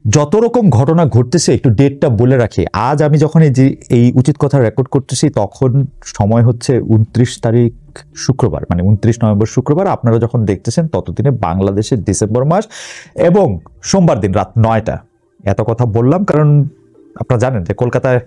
যত রকম ঘটনা ঘটতেছে একটু ডেটটা বলে রাখি। আজ আমি যখন এই উচিত কথা রেকর্ড করতেছি তখন সময় হচ্ছে 29 তারিখ শুক্রবার, মানে 29 নভেম্বর শুক্রবার। আপনারা যখন দেখতেছেন ততদিনে বাংলাদেশের ডিসেম্বর মাস এবং সোমবার দিন রাত 9টা। এত কথা বললাম কারণ আপনারা জানেন যে কলকাতায়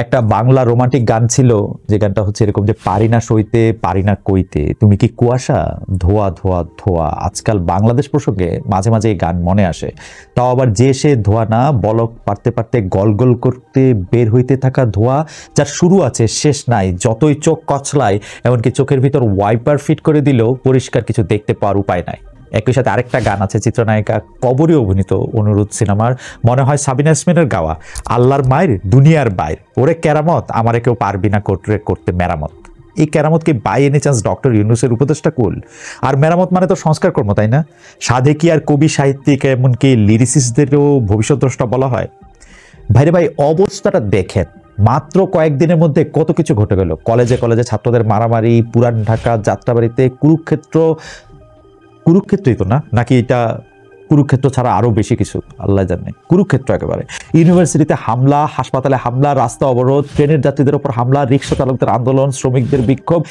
একটা বাংলা রোমান্টিক গান ছিল, যে গানটা হচ্ছে এরকম যে পারি না সইতে পারি না কইতে তুমি কি কুয়াশা ধোয়া ধোয়া ধোয়া। আজকাল বাংলাদেশ প্রসঙ্গে মাঝে মাঝে এই গান মনে আসে, তাও আবার যে সে ধোয়া না, বলক পারতে পারতে গল গল করতে বের হইতে থাকা ধোয়া, যার শুরু আছে শেষ নাই, যতই চোখ কচলায় এমনকি চোখের ভিতর ওয়াইপার ফিট করে দিলেও পরিষ্কার কিছু দেখতে পাওয়ার উপায় নাই। একই সাথে আরেকটা গান আছে চিত্রনায়িকা কবরী অভিনীত অনুরোধ সিনেমার, মনে হয় সাবিনা ইয়াসমিনের গাওয়া, আল্লাহর মায়ের দুনিয়ার বাইর ওরে কেরামত আমারে কেউ পারবি না করতে মেরামত। এই কেরামতকে বাই এনি চান্স ডক্টর ইউনূসের উপদেষ্টা কুল? আর মেরামত মানে তো সংস্কার কর্ম, তাই না? সাধে কি আর কবি সাহিত্যিক এমনকি লিরিসিস্টদেরও ভবিষ্যৎদ্রষ্টা বলা হয়? ভাইরে ভাই, অবস্থাটা দেখেন, মাত্র কয়েকদিনের মধ্যে কত কিছু ঘটে গেল। কলেজে কলেজে ছাত্রদের মারামারি, পুরান ঢাকা যাত্রাবাড়িতে কুরুক্ষেত্রই তো না, নাকি এটা কুরুক্ষেত্র ছাড়া আরো বেশি কিছু আল্লাহ জানে। কুরুক্ষেত্র একেবারে। ইউনিভার্সিটিতে হামলা, হাসপাতালে হামলা, রাস্তা অবরোধ, ট্রেনের যাত্রীদের উপর হামলা, রিক্সা চালকদের আন্দোলন, শ্রমিকদের বিক্ষোভ,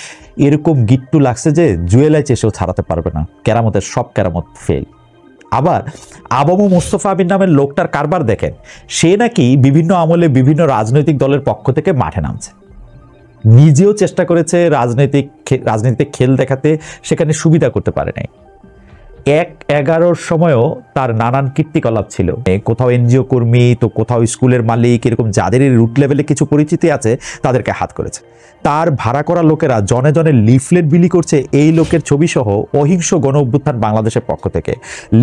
এরকম গিট্টু লাগছে যে জুয়েলাই চেষেও ছাড়াতে পারবে না। কেরামতের সব কেরামত ফেল। আবার আবু মোস্তফা আমিন নামের লোকটার কারবার দেখেন, সে নাকি বিভিন্ন আমলে বিভিন্ন রাজনৈতিক দলের পক্ষ থেকে মাঠে নামছে, নিজেও চেষ্টা করেছে রাজনীতিতে খেল দেখাতে, সেখানে সুবিধা করতে পারে নাই। 1-11 সময়ও তার নানান কীর্তিকলাপ ছিল, কোথাও এনজিও কর্মী তো কোথাও স্কুলের মালিক, এরকম যাদের রুট লেভেলে কিছু পরিচিতি আছে তাদেরকে হাত করেছে। তার ভাড়া করা লোকেরা জনে জনে লিফলেট বিলি করছে এই লোকের ছবি সহ অহিংস গণ অভ্যুত্থান বাংলাদেশের পক্ষ থেকে।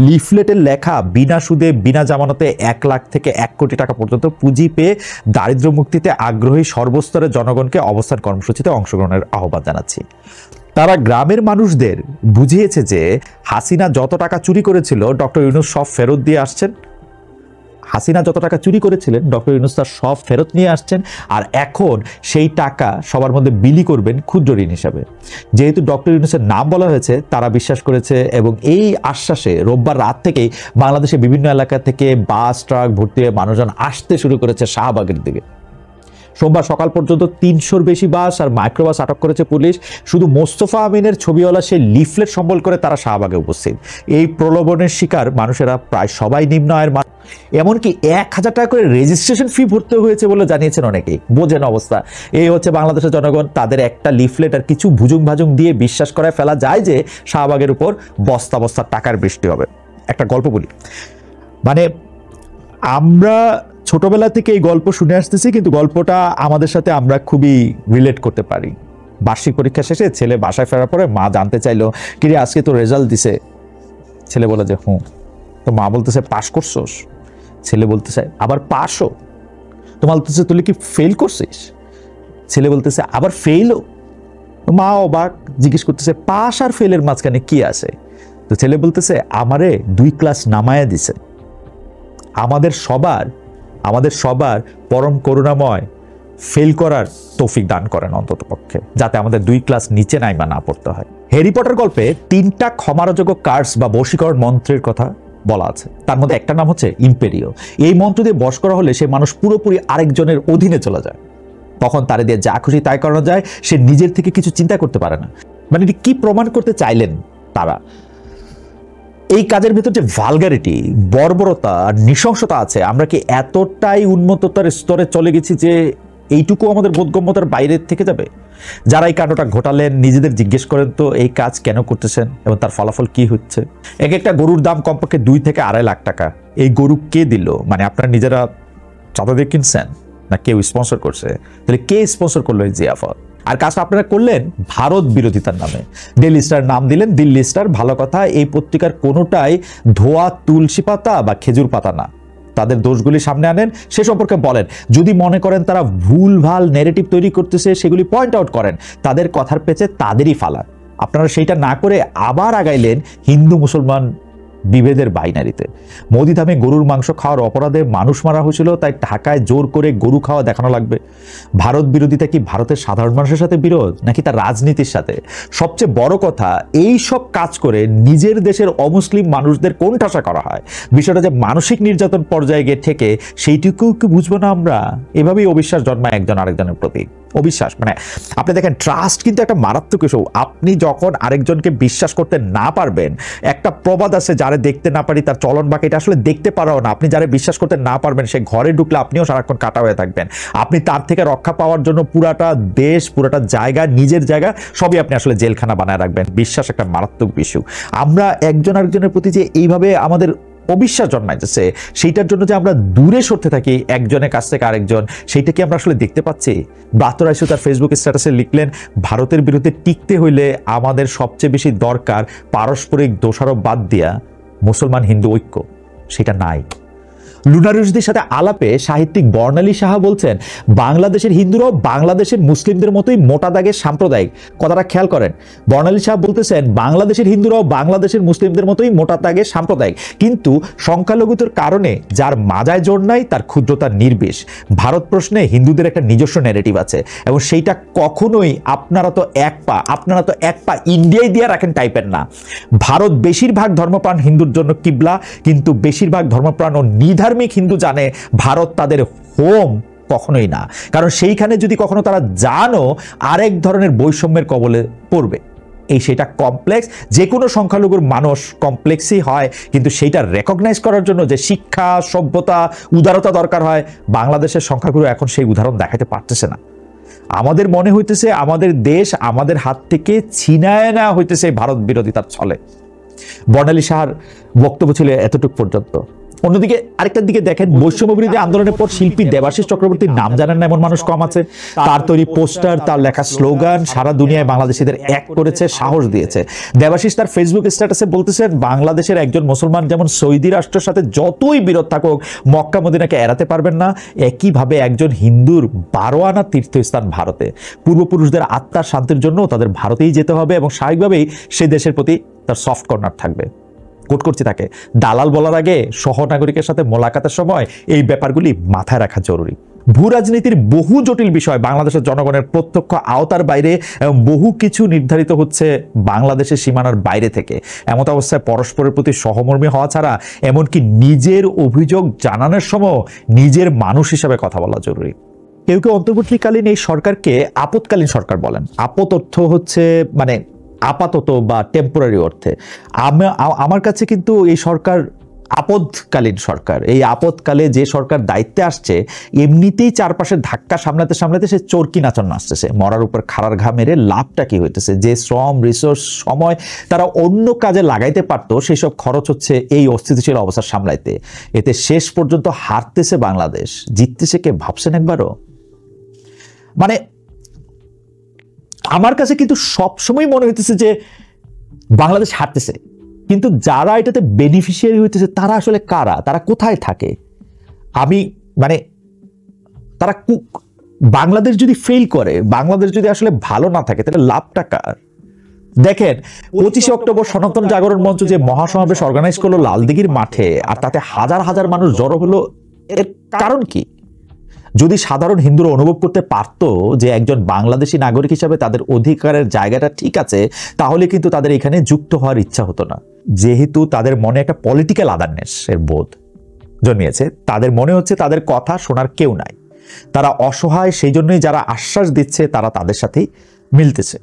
লিফলেটের লেখা বিনা সুদে বিনা জামানতে 1 লাখ থেকে 1 কোটি টাকা পর্যন্ত পুঁজি পেয়ে দারিদ্র্য মুক্তিতে আগ্রহী সর্বস্তরের জনগণকে অবস্থান কর্মসূচিতে অংশগ্রহণের আহ্বান জানাচ্ছি। তারা গ্রামের মানুষদের বুঝিয়েছে যে হাসিনা যত টাকা চুরি করেছিল ডক্টর ইউনূস সব ফেরত দিয়ে আসছেন। হাসিনা যত টাকা চুরি করেছিলেন ডক্টর ইউনূস তার সব ফেরত নিয়ে আসছেন, আর এখন সেই টাকা সবার মধ্যে বিলি করবেন ক্ষুদ্র ঋণ হিসাবে। যেহেতু ডক্টর ইউনূসের নাম বলা হয়েছে তারা বিশ্বাস করেছে এবং এই আশ্বাসে রোববার রাত থেকেই বাংলাদেশের বিভিন্ন এলাকা থেকে বাস ট্রাক ভর্তি হয়ে মানুষজন আসতে শুরু করেছে শাহবাগের দিকে। সোমবার সকাল পর্যন্ত 300-র বেশি বাস আর মাইক্রোবাস আটক করেছে পুলিশ। শুধু মোস্তফা আমিনের ছবিওয়ালা সেই লিফলেট সম্বল করে তারা শাহবাগে উপস্থিত। এই প্রলোভনের শিকার মানুষেরা প্রায় সবাই নিম্ন আয়ের মানুষ, এমনকি 1000 টাকা করে রেজিস্ট্রেশন ফি ভরতে হয়েছে বলে জানিয়েছেন অনেকেই। বোঝেন অবস্থা। এই হচ্ছে বাংলাদেশের জনগণ। তাদের একটা লিফলেট আর কিছু ভুজুং ভাজুং দিয়ে বিশ্বাস করায় ফেলা যায় যে শাহবাগের উপর বস্তা বস্তা টাকার বৃষ্টি হবে। একটা গল্প বলি, মানে আমরা ছোটবেলা থেকে এই গল্প শুনে আসতেছি, কিন্তু গল্পটা আমাদের সাথে আমরা খুবই রিলেট করতে পারি। বার্ষিক পরীক্ষা শেষে ছেলে বাসায় ফেরার পরে মা জানতে চাইলো, কিরে আজকে তো রেজাল্ট দিছে? ছেলে বলে যে হুঁ। তো মা বলতেছে পাস করছোস? ছেলে বলতেছে আবার পাসও? তো মা বলতেছে তুই কি ফেল করছিস? ছেলে বলতেছে আবার ফেলও? মা অবাক, জিজ্ঞেস করতেছে পাস আর ফেলের মাঝখানে কি আছে? তো ছেলে বলতেছে আমারে 2 ক্লাস নামায়া দিছে। আমাদের সবার পরম করুণাময় ফেল করার তৌফিক দান করেন অন্তত পক্ষে, যাতে আমাদের 2 ক্লাস নিচে নাইমা না পড়তে হয়। হ্যারি পটার গল্পে 3টা ক্ষমারযোগ্য কার্স বা বশীকরণ মন্ত্রের কথা বলা আছে। তার মধ্যে একটা নাম হচ্ছে ইম্পেরিও। এই মন্ত্র দিয়ে বশ করা হলে সে মানুষ পুরোপুরি আরেকজনের অধীনে চলে যায়। তখন তারে দিয়ে যা খুশি তাই করানো যায়, সে নিজের থেকে কিছু চিন্তা করতে পারে না। মানে কি প্রমাণ করতে চাইলেন তারা? এই কাজের ভিতর যে ভালগারিটি, বর্বরতা আর নৃশংসতা আছে, আমরা কি এতটাই উন্মত্ততার স্তরে চলে গেছি যে এইটুকু আমাদের বোধগম্যতার বাইরে থেকে যাবে? যারা এই কাণ্ডটা ঘটালেন নিজেদের জিজ্ঞেস করেন তো এই কাজ কেন করতেছেন এবং তার ফলাফল কি হচ্ছে। এক একটা গরুর দাম কমপক্ষে 2 থেকে 2.5 লাখ টাকা। এই গরু কে দিল? মানে আপনারা নিজেরা চাঁদা দিয়ে কিনছেন না কেউ স্পন্সর করছে? তাহলে কে স্পন্সর করলো এই জিয়াফত? আর কাজটা আপনারা করলেন ভারত বিরোধিতার নামে। ডেইলি স্টার নাম দিলেন দিল্লি স্টার, ভালো কথা। এই পত্রিকার কোনোটাই ধোয়া তুলসী পাতা বা খেজুর পাতা না। তাদের দোষগুলি সামনে আনেন, সে সম্পর্কে বলেন। যদি মনে করেন তারা ভুলভাল নেগেটিভ তৈরি করতেছে, সেগুলি পয়েন্ট আউট করেন। তাদের কথার পেছে তাদেরই ফালান। আপনারা সেইটা না করে আবার আগাইলেন হিন্দু মুসলমান বিভেদের বাইনারিতে। মোদিধামে গরুর মাংস খাওয়ার অপরাধে মানুষ মারা হয়েছিল, তাই ঢাকায় জোর করে গরু খাওয়া দেখানো লাগবে। ভারত বিরোধিতা কি ভারতের সাধারণ মানুষের সাথে বিরোধ, নাকি তার রাজনীতির সাথে? সবচেয়ে বড় কথা, এই সব কাজ করে নিজের দেশের অমুসলিম মানুষদের কোণঠাসা করা হয়। বিষয়টা যে মানসিক নির্যাতন পর্যায়ে গিয়ে ঠেকে, সেইটুকুও কি বুঝবো না আমরা? এভাবেই অবিশ্বাস জন্মায় একজন আরেকজনের প্রতি। অবিশ্বাস মানে আপনি দেখেন, ট্রাস্ট কিন্তু একটা মারাত্মক ইস্যু। আপনি যখন আরেকজনকে বিশ্বাস করতে না পারবেন, একটা প্রবাদ আছে, যারে দেখতে না পারি তার চলন বাকি, এটা আসলে দেখতে পারাও না। আপনি যারা বিশ্বাস করতে না পারবেন, সে ঘরে ঢুকলে আপনিও সারাক্ষণ কাটা হয়ে থাকবেন। আপনি তার থেকে রক্ষা পাওয়ার জন্য পুরাটা দেশ, পুরাটা জায়গা, নিজের জায়গা সবই আপনি আসলে জেলখানা বানায় রাখবেন। বিশ্বাস একটা মারাত্মক ইস্যু। আমরা একজন আরেকজনের প্রতি যে এইভাবে আমাদের অবিশ্বাস জন্মাইতেছে, সেইটার জন্য যে আমরা দূরে সরতে থাকি একজনের কাছ থেকে আরেকজন, সেইটা কি আমরা আসলে দেখতে পাচ্ছি? বাতর আইসু তার ফেসবুক স্ট্যাটাসে লিখলেন, ভারতের বিরুদ্ধে টিকতে হইলে আমাদের সবচেয়ে বেশি দরকার পারস্পরিক দোষারোপ বাদ দিয়া মুসলমান হিন্দু ঐক্য। সেটা নাই। লুনা রশিদের সাথে আলাপে সাহিত্যিক বর্ণালী সাহা বলছেন, বাংলাদেশের হিন্দুরাও বাংলাদেশের মুসলিমদের মতোই মোটা দাগের সাম্প্রদায়িক। কথাটা খেয়াল করেন। বর্ণালী সাহা বলতেছেন, বাংলাদেশের হিন্দুরাও বাংলাদেশের মুসলিমদের মতোই মোটা দাগের সাম্প্রদায়িক, কিন্তু সংখ্যালঘুতার কারণে যার মাজায় জোর নাই তার ক্ষুদ্রতা নির্বিষ। ভারত প্রশ্নে হিন্দুদের একটা নিজস্ব ন্যারেটিভ আছে, এবং সেইটা কখনোই আপনারা তো এক পা ইন্ডিয়ায় দিয়ে রাখেন টাইপের না। ভারত বেশিরভাগ ধর্মপ্রাণ হিন্দুর জন্য কিবলা, কিন্তু বেশিরভাগ ধর্মপ্রাণ ও নিধার্মিক হিন্দু জানে ভারত তাদের হোম কখনোই না। কারণ সেইখানে যদি কখনো তারা জানো, আরেক ধরনের বৈষম্যের কবলে পড়বে। সেটা কমপ্লেক্স, যে কোনো সংখ্যালঘুর মানুষ কমপ্লেক্সই হয়, কিন্তু সেইটা রেকগনাইজ করার জন্য যে শিক্ষা, সভ্যতা, উদারতা দরকার হয়, বাংলাদেশের সংখ্যাগুরু এখন সেই উদাহরণ দেখাতে পারতেছে না। আমাদের মনে হইতেছে আমাদের দেশ আমাদের হাত থেকে ছিনায় নেওয়া হইতেছে ভারত বিরোধিতার ছলে। বর্ণালী সাহার বক্তব্য ছিল এতটুকু পর্যন্ত। অন্যদিকে আরেকটার দিকে দেখেন, বৈষম্য বিরোধী আন্দোলনের পর শিল্পী দেবাশিস চক্রবর্তীর নাম জানেন না এমন মানুষ কম আছে। তার তৈরি পোস্টার, তার লেখা স্লোগান সারা দুনিয়ায় বাংলাদেশিদের এক করেছে, সাহস দিয়েছে। দেবাশিস তার ফেসবুক স্ট্যাটাসে বলতেছেন, বাংলাদেশের একজন মুসলমান যেমন সৌদি রাষ্ট্রের সাথে যতই বিরোধ থাকুক মক্কা মদিনাকে এড়াতে পারবেন না, একইভাবে একজন হিন্দুর 12 আনা তীর্থস্থান ভারতে। পূর্বপুরুষদের আত্মার শান্তির জন্য তাদের ভারতেই যেতে হবে, এবং স্বাভাবিকভাবেই সে দেশের প্রতি তার সফট কর্নার থাকবে। কোট করছি তাকে, দালাল বলার আগে সহনাগরিকের সাথে মোলাকাতের সময় এই ব্যাপারগুলি মাথায় রাখা জরুরি। ভূ রাজনীতির বহু জটিল বিষয় বাংলাদেশের জনগণের প্রত্যক্ষ আওতার বাইরে, এবং বহু কিছু নির্ধারিত হচ্ছে বাংলাদেশের সীমানার বাইরে থেকে। এমত অবস্থায় পরস্পরের প্রতি সহমর্মী হওয়া ছাড়া, এমনকি নিজের অভিযোগ জানানোর সময় নিজের মানুষ হিসাবে কথা বলা জরুরি। কেউ কেউ অন্তর্বর্তীকালীন এই সরকারকে আপৎকালীন সরকার বলেন। আপৎ অর্থ হচ্ছে মানে আপাতত বা টেম্পোরারি অর্থে। আমার কাছে কিন্তু এই সরকার আপদকালীন সরকার। এই আপদকালে যে সরকার দায়িত্বে আসছে, এমনিতেই চারপাশের ধাক্কা সামলাতে সামলাতে সে চরকি নাচন নাচতেছে। মরার উপর খাড়ার ঘা মেরে লাভটা কি হইতেছে? যে শ্রম, রিসোর্স, সময় তারা অন্য কাজে লাগাইতে পারতো, সেসব খরচ হচ্ছে এই অস্থিতিশীল অবস্থা সামলাইতে। এতে শেষ পর্যন্ত হারতেছে বাংলাদেশ, জিততেছে কে ভাবছেন একবারও? মানে আমার কাছে কিন্তু সবসময় মনে হইতেছে যে বাংলাদেশ হারতেছে, কিন্তু যারা এটাতে বেনিফিশিয়ারি হইতেছে তারা আসলে কারা? তারা কোথায় থাকে? তারা বাংলাদেশ যদি ফেল করে, বাংলাদেশ যদি আসলে ভালো না থাকে, তাহলে লাভটা কার? দেখেন, 25 অক্টোবর সনাতন জাগরণ মঞ্চ যে মহাসমাবেশ অর্গানাইজ করলো লালদিঘির মাঠে, আর তাতে হাজার হাজার মানুষ জড়ো হলো, এর কারণ কি? যদি সাধারণ হিন্দুরা অনুভব করতে পারত যে একজন বাংলাদেশি নাগরিক হিসাবে তাদের অধিকারের জায়গাটা ঠিক আছে, তাহলে কিন্তু তাদের এখানে যুক্ত হওয়ার ইচ্ছা হতো না। যেহেতু তাদের মনে একটা পলিটিক্যাল আদারনেস এর বোধ জন্মিয়েছে, তাদের মনে হচ্ছে তাদের কথা শোনার কেউ নাই, তারা অসহায়, সেই জন্যই যারা আশ্বাস দিচ্ছে তারা তাদের সাথেই মিলতেছে।